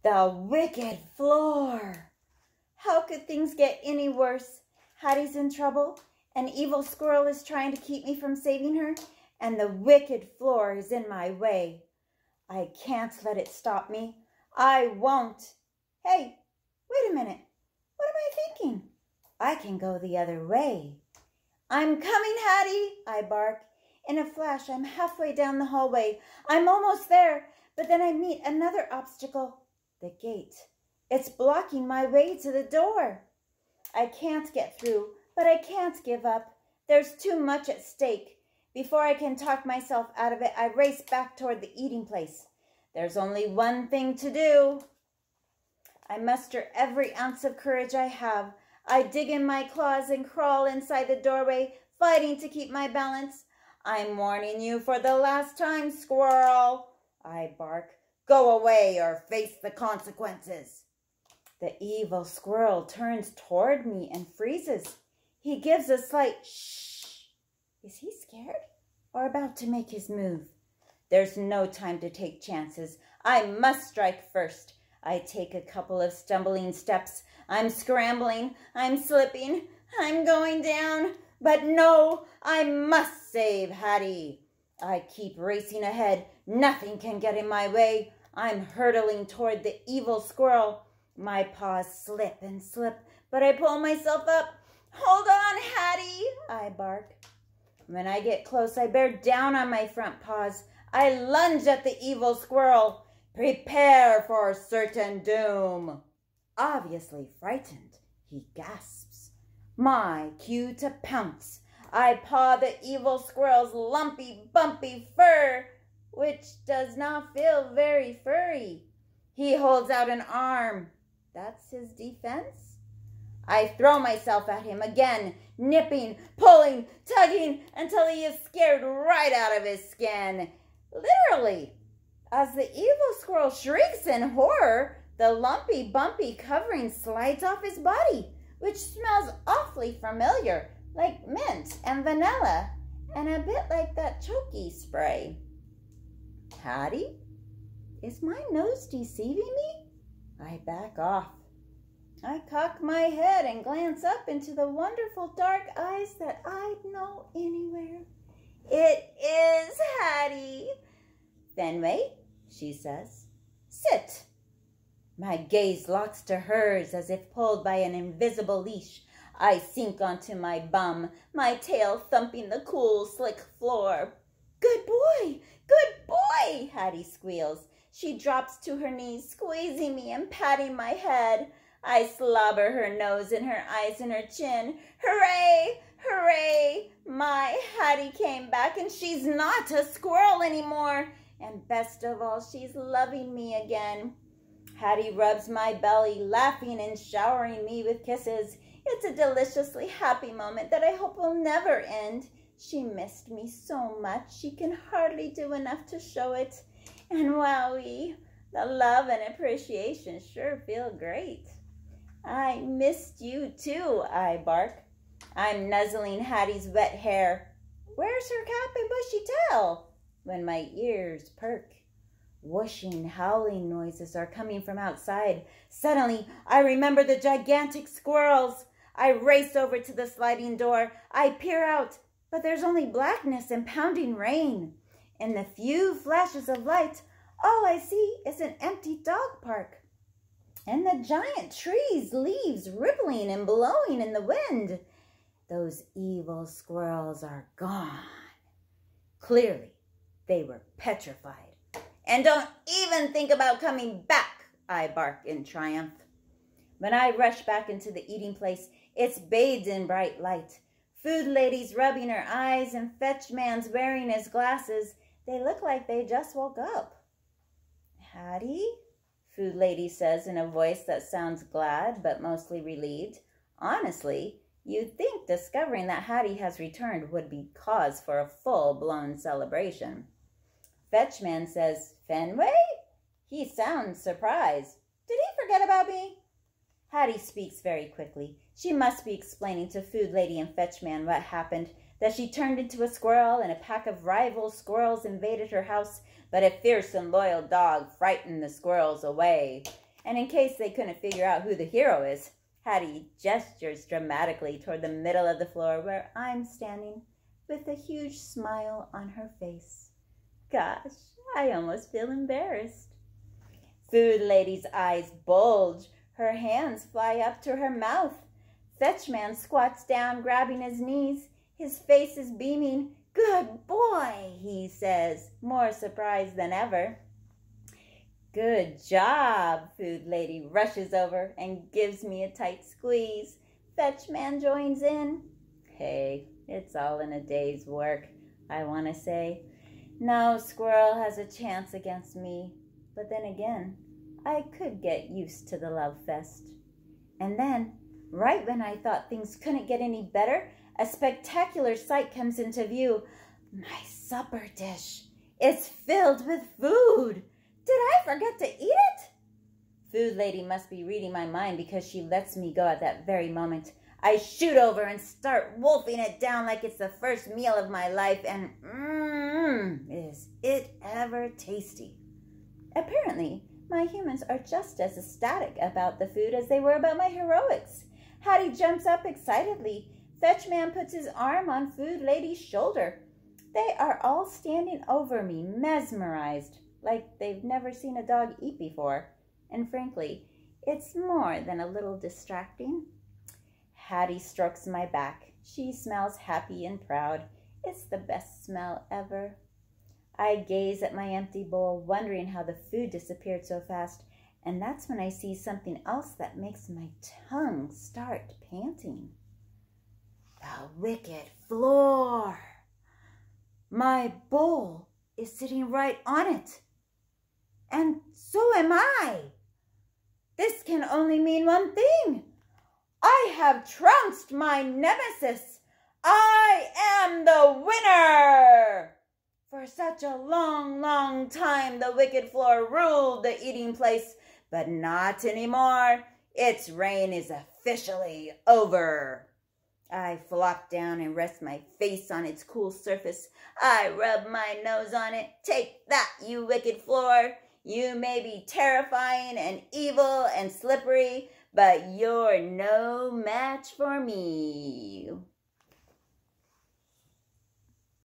The wicked floor! How could things get any worse? Hattie's in trouble. An evil squirrel is trying to keep me from saving her, and the wicked floor is in my way. I can't let it stop me. I won't. Hey, wait a minute. What am I thinking? I can go the other way. I'm coming, Hattie, I bark. In a flash, I'm halfway down the hallway. I'm almost there, but then I meet another obstacle. The gate. It's blocking my way to the door. I can't get through, but I can't give up. There's too much at stake. Before I can talk myself out of it, I race back toward the eating place. There's only one thing to do. I muster every ounce of courage I have. I dig in my claws and crawl inside the doorway, fighting to keep my balance. I'm warning you for the last time, squirrel, I bark. Go away or face the consequences. The evil squirrel turns toward me and freezes. He gives a slight shh. Is he scared or about to make his move? There's no time to take chances. I must strike first. I take a couple of stumbling steps. I'm scrambling. I'm slipping. I'm going down. But no, I must save Hattie. I keep racing ahead. Nothing can get in my way. I'm hurtling toward the evil squirrel. My paws slip and slip, but I pull myself up. Hold on, Hattie, I bark. When I get close, I bear down on my front paws. I lunge at the evil squirrel. Prepare for certain doom. Obviously frightened, he gasps. My cue to pounce. I paw the evil squirrel's lumpy, bumpy fur, which does not feel very furry. He holds out an arm. That's his defense? I throw myself at him again, nipping, pulling, tugging, until he is scared right out of his skin. Literally. As the evil squirrel shrieks in horror, the lumpy, bumpy covering slides off his body, which smells awfully familiar, like mint and vanilla, and a bit like that choky spray. Hattie? Is my nose deceiving me? I back off. I cock my head and glance up into the wonderful dark eyes that I'd know anywhere. It is Hattie. Fenway, she says, sit. My gaze locks to hers as if pulled by an invisible leash. I sink onto my bum, my tail thumping the cool, slick floor. Good boy, Hattie squeals. She drops to her knees, squeezing me and patting my head. I slobber her nose and her eyes and her chin. Hooray, hooray! My Hattie came back and she's not a squirrel anymore. And best of all, she's loving me again. Hattie rubs my belly, laughing and showering me with kisses. It's a deliciously happy moment that I hope will never end. She missed me so much, she can hardly do enough to show it. And wowee, the love and appreciation sure feel great. I missed you too, I bark. I'm nuzzling Hattie's wet hair. Where's her cap and bushy tail? When my ears perk. Whooshing, howling noises are coming from outside. Suddenly, I remember the gigantic squirrels. I race over to the sliding door. I peer out, but there's only blackness and pounding rain. In the few flashes of light, all I see is an empty dog park. And the giant trees, leaves rippling and blowing in the wind. Those evil squirrels are gone. Clearly, they were petrified. And don't even think about coming back, I bark in triumph. When I rush back into the eating place, it's bathed in bright light. Food lady's rubbing her eyes and fetch man's wearing his glasses. They look like they just woke up. Hattie? Food lady says in a voice that sounds glad but mostly relieved. Honestly, you'd think discovering that Hattie has returned would be cause for a full-blown celebration. Fetchman says, Fenway? He sounds surprised. Did he forget about me? Hattie speaks very quickly. She must be explaining to Food Lady and Fetchman what happened, that she turned into a squirrel and a pack of rival squirrels invaded her house, but a fierce and loyal dog frightened the squirrels away. And in case they couldn't figure out who the hero is, Hattie gestures dramatically toward the middle of the floor where I'm standing with a huge smile on her face. Gosh, I almost feel embarrassed. Food Lady's eyes bulge. Her hands fly up to her mouth. Fetchman squats down, grabbing his knees. His face is beaming. Good boy, he says, more surprised than ever. Good job, Food Lady rushes over and gives me a tight squeeze. Fetchman joins in. Hey, it's all in a day's work, I want to say. No squirrel has a chance against me. But then again, I could get used to the love fest. And then, right when I thought things couldn't get any better, a spectacular sight comes into view. My supper dish. It's filled with food. Did I forget to eat it? Food Lady must be reading my mind because she lets me go at that very moment. I shoot over and start wolfing it down like it's the first meal of my life, and is it ever tasty. Apparently, my humans are just as ecstatic about the food as they were about my heroics. Hattie jumps up excitedly. Fetchman puts his arm on Food Lady's shoulder. They are all standing over me, mesmerized, like they've never seen a dog eat before. And frankly, it's more than a little distracting. Hattie strokes my back. She smells happy and proud. It's the best smell ever. I gaze at my empty bowl, wondering how the food disappeared so fast, and that's when I see something else that makes my tongue start panting. The wicked floor. My bowl is sitting right on it, and so am I. This can only mean one thing. I have trounced my nemesis. I am the winner. For such a long, long time, the wicked floor ruled the eating place, but not anymore. Its reign is officially over. I flop down and rest my face on its cool surface. I rub my nose on it. Take that, you wicked floor. You may be terrifying and evil and slippery, but you're no match for me.